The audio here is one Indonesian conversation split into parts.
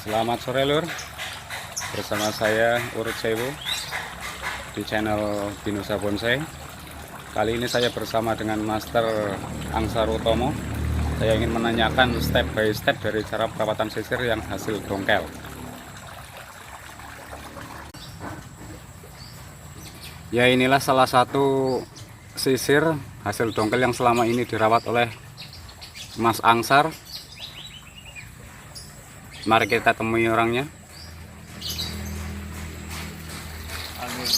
Selamat sore lur, bersama saya Urut Sewu di channel Binusa Bonsai. Kali ini saya bersama dengan Master Angsar Utomo. Saya ingin menanyakan step by step dari cara perawatan sisir yang hasil dongkel. Ya, inilah salah satu sisir hasil dongkel yang selama ini dirawat oleh Mas Angsar. Mari kita temui orangnya.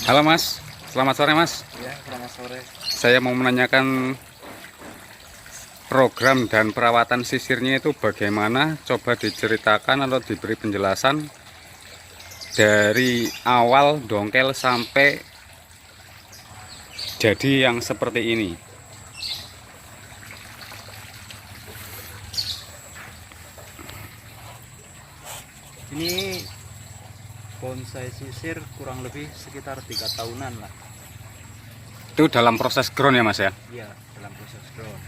Halo Mas, selamat sore Mas. Ya, selamat sore. Saya mau menanyakan program dan perawatan sisirnya itu bagaimana. Coba diceritakan atau diberi penjelasan dari awal dongkel sampai jadi yang seperti ini. Ini bonsai sisir kurang lebih sekitar 3 tahunan lah. Itu dalam proses ground ya Mas ya? Iya, dalam proses ground.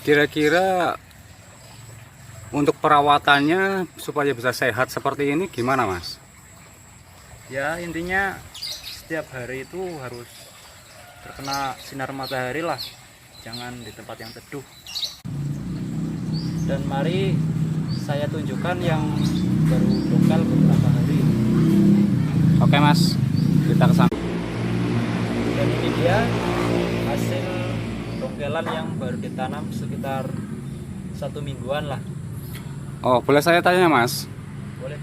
Kira-kira untuk perawatannya supaya bisa sehat seperti ini gimana Mas? Ya, intinya setiap hari itu harus terkena sinar matahari lah. Jangan di tempat yang teduh. Dan mari saya tunjukkan yang baru dongkel beberapa hari. Oke Mas, kita ke sana. Dan ini dia hasil dongkelan yang baru ditanam sekitar 1 mingguan lah. Oh, boleh saya tanya Mas? Boleh.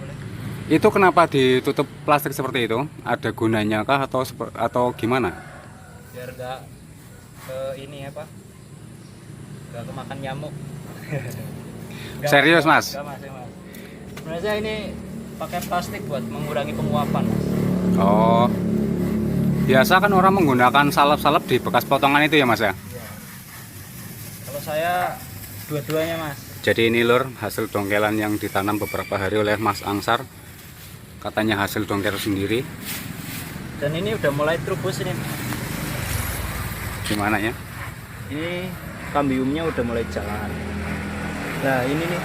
Itu kenapa ditutup plastik seperti itu? Ada gunanya kah atau gimana? Biar gak gak kemakan nyamuk. Serius, Mas? Enggak, Mas. Sebenarnya ini pakai plastik buat mengurangi penguapan, Mas. Oh, biasa kan orang menggunakan salep-salep di bekas potongan itu ya Mas ya? Iya. Kalau saya dua-duanya, Mas. Jadi ini lur hasil dongkelan yang ditanam beberapa hari oleh Mas Angsar. Katanya hasil dongkel sendiri. Dan ini udah mulai trubus ini. Gimana ya? Ini kambiumnya udah mulai jalan. Nah, ini nih.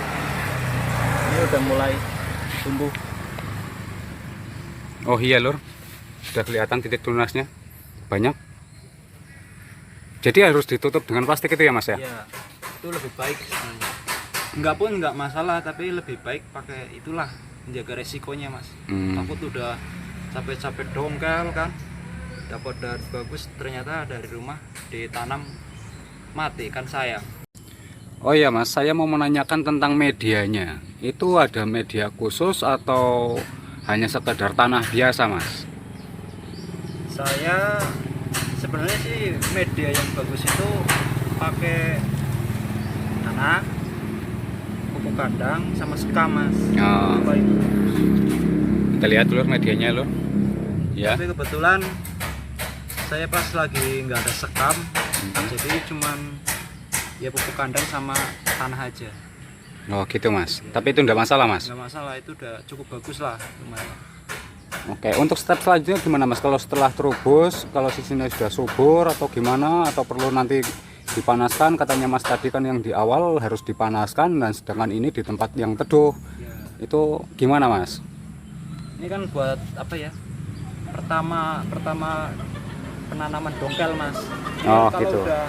Ini udah mulai tumbuh. Oh iya lur, sudah kelihatan titik tunasnya banyak. Jadi harus ditutup dengan plastik itu ya Mas ya? Iya, itu lebih baik sebenarnya. Enggak pun enggak masalah, tapi lebih baik pakai itulah, menjaga resikonya Mas. Takut udah capek-capek dongkel kan, dapat dari bagus, ternyata dari rumah ditanam mati kan sayang. Oh iya Mas, saya mau menanyakan tentang medianya. Itu ada media khusus atau hanya sekedar tanah biasa Mas? Saya sebenarnya sih media yang bagus itu pakai tanah, pupuk kandang sama sekam Mas. Oh, Baik. kita lihat dulu medianya lur. Ya. Tapi kebetulan saya pas lagi nggak ada sekam, jadi cuman ya pupuk kandang sama tanah aja. Oh gitu Mas. Tapi itu enggak masalah Mas? Nggak masalah, itu udah cukup bagus lah lumayan. Oke, untuk step selanjutnya gimana Mas? Kalau setelah terubus, kalau sisinya sudah subur atau gimana? Atau perlu nanti dipanaskan? Katanya Mas tadi kan yang di awal harus dipanaskan, dan sedangkan ini di tempat yang teduh. Ya. Itu gimana Mas? Ini kan buat apa ya? Pertama penanaman dongkel Mas. Oh, kalau gitu. udah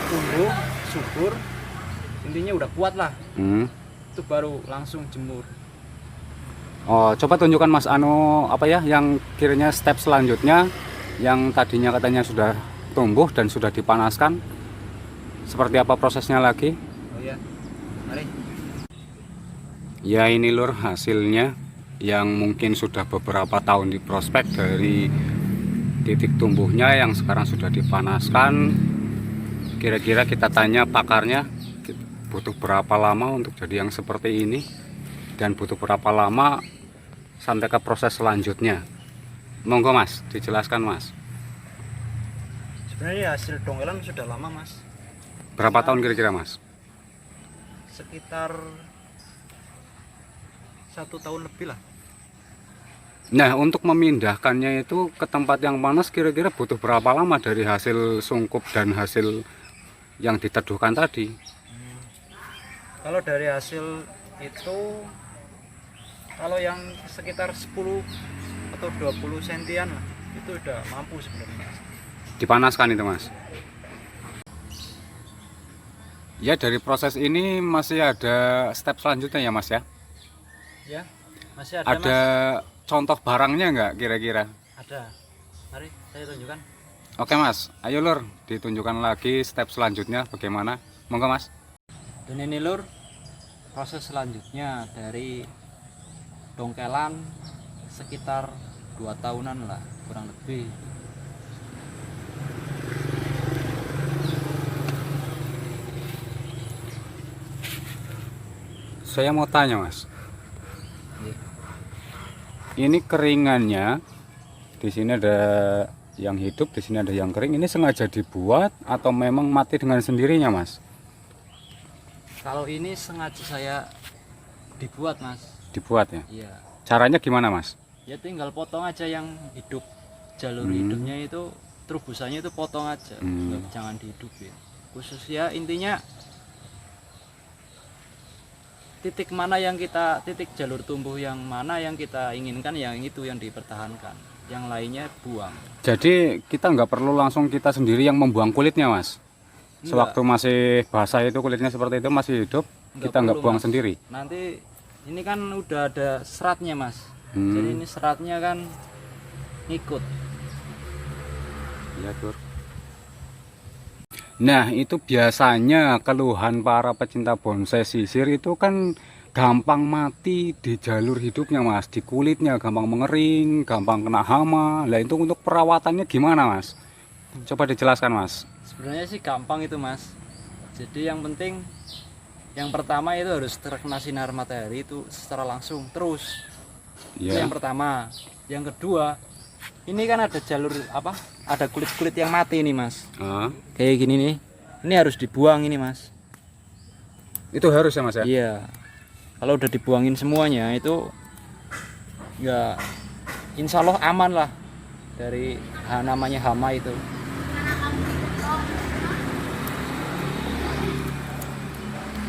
tumbuh subur, intinya udah kuat lah. Itu baru langsung jemur. Oh, coba tunjukkan Mas apa ya yang kiranya step selanjutnya yang tadinya katanya sudah tumbuh dan sudah dipanaskan. Seperti apa prosesnya lagi? Oh ya, mari. Ya ini lur hasilnya yang mungkin sudah beberapa tahun diprospek dari titik tumbuhnya yang sekarang sudah dipanaskan. Kira-kira kita tanya pakarnya butuh berapa lama untuk jadi yang seperti ini, dan butuh berapa lama sampai ke proses selanjutnya. Monggo Mas, dijelaskan Mas. Sebenarnya hasil dongkelan sudah lama Mas. Berapa tahun kira-kira Mas? Sekitar 1 tahun lebih lah. Nah, untuk memindahkannya itu ke tempat yang panas kira-kira butuh berapa lama dari hasil sungkup dan hasil yang diteduhkan tadi? Kalau dari hasil itu kalau yang sekitar 10 atau 20 sentian lah, itu udah mampu sebenarnya, Mas. Dipanaskan itu, Mas. Ya, dari proses ini masih ada step selanjutnya ya, Mas ya? Ya, masih ada, Ada Mas. contoh barangnya nggak kira-kira? Ada. Mari saya tunjukkan. Oke, Mas, ayo Lur, ditunjukkan lagi step selanjutnya bagaimana. Monggo, Mas. Dan ini Lur, proses selanjutnya dari dongkelan sekitar 2 tahunan lah kurang lebih. Saya mau tanya, Mas. Iya. Ini keringannya di sini ada yang hidup, di sini ada yang kering. Ini sengaja dibuat atau memang mati dengan sendirinya, Mas? Kalau ini sengaja saya dibuat, Mas. Dibuat ya. Iya. Caranya gimana, Mas? Ya tinggal potong aja yang hidup. Jalur hidupnya itu terubusannya itu potong aja. Jangan dihidupin. Khusus ya intinya titik mana yang kita, titik jalur tumbuh yang mana yang kita inginkan, yang itu yang dipertahankan, yang lainnya buang. Jadi kita nggak perlu langsung kita sendiri yang membuang kulitnya, Mas? Sewaktu masih basah itu kulitnya seperti itu masih hidup, kita nggak buang Mas. sendiri. Nanti ini kan udah ada seratnya, Mas. Jadi ini seratnya kan ngikut. Ya, Tur. Nah, itu biasanya keluhan para pecinta bonsai sisir itu kan gampang mati di jalur hidupnya, Mas. Di kulitnya gampang mengering, gampang kena hama. Lah itu untuk perawatannya gimana, Mas? Coba dijelaskan, Mas. Sebenarnya sih gampang itu, Mas. Jadi yang penting yang pertama itu harus terkena sinar matahari itu secara langsung terus. Itu yang pertama. Yang kedua, ini kan ada jalur apa? Ada kulit-kulit yang mati ini, Mas. Kayak gini nih. Ini harus dibuang ini, Mas. Itu harus ya, Mas ya? Iya. Kalau udah dibuangin semuanya itu ya insya Allah aman lah dari namanya hama itu.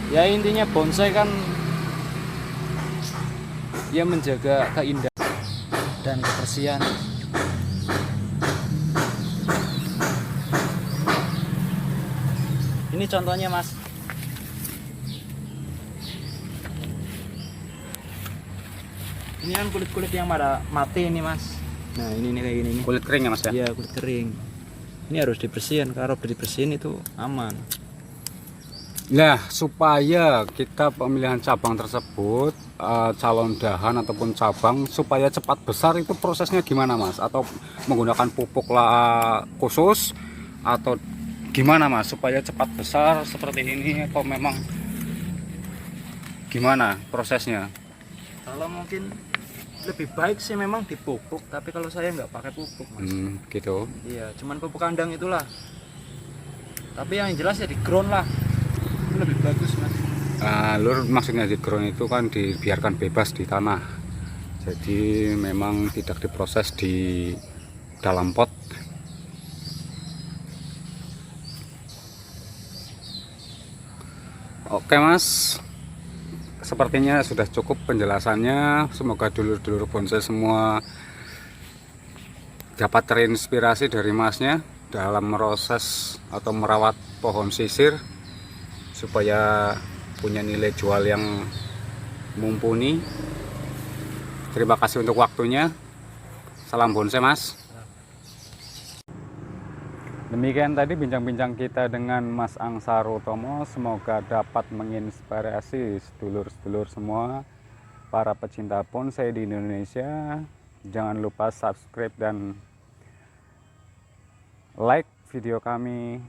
Ya intinya bonsai kan ya menjaga keindahan dan kebersihan. Ini contohnya, Mas. Ini kan kulit-kulit yang pada mati ini, Mas. Nah ini nih kayak gini nih. Kulit kering ya, Mas ya? Iya, kulit kering. Ini harus dibersihin, kalau dibersihin itu aman. Nah, supaya kita pemilihan cabang tersebut, calon dahan ataupun cabang, supaya cepat besar itu prosesnya gimana, Mas? Atau menggunakan pupuk khusus atau gimana, Mas? Supaya cepat besar seperti ini atau memang gimana prosesnya? Kalau mungkin lebih baik sih memang dipupuk, tapi kalau saya nggak pakai pupuk, Mas. Gitu. Iya, cuman pupuk kandang itulah. Tapi yang jelas ya di ground lah. Itu lebih bagus, Mas. Lur, maksudnya di ground itu kan dibiarkan bebas di tanah. Jadi memang tidak diproses di dalam pot. Oke, Mas. Sepertinya sudah cukup penjelasannya. Semoga dulur-dulur bonsai semua dapat terinspirasi dari Masnya dalam proses atau merawat pohon sisir supaya punya nilai jual yang mumpuni. Terima kasih untuk waktunya. Salam bonsai, Mas. Demikian tadi bincang-bincang kita dengan Mas Angsar Utomo. Semoga dapat menginspirasi sedulur-sedulur semua, para pecinta bonsai di Indonesia. Jangan lupa subscribe dan like video kami.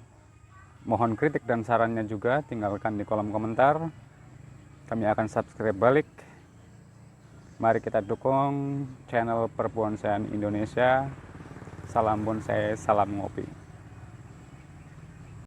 Mohon kritik dan sarannya juga tinggalkan di kolom komentar. Kami akan subscribe balik. Mari kita dukung channel Perbonsaian Indonesia. Salam bonsai, salam ngopi.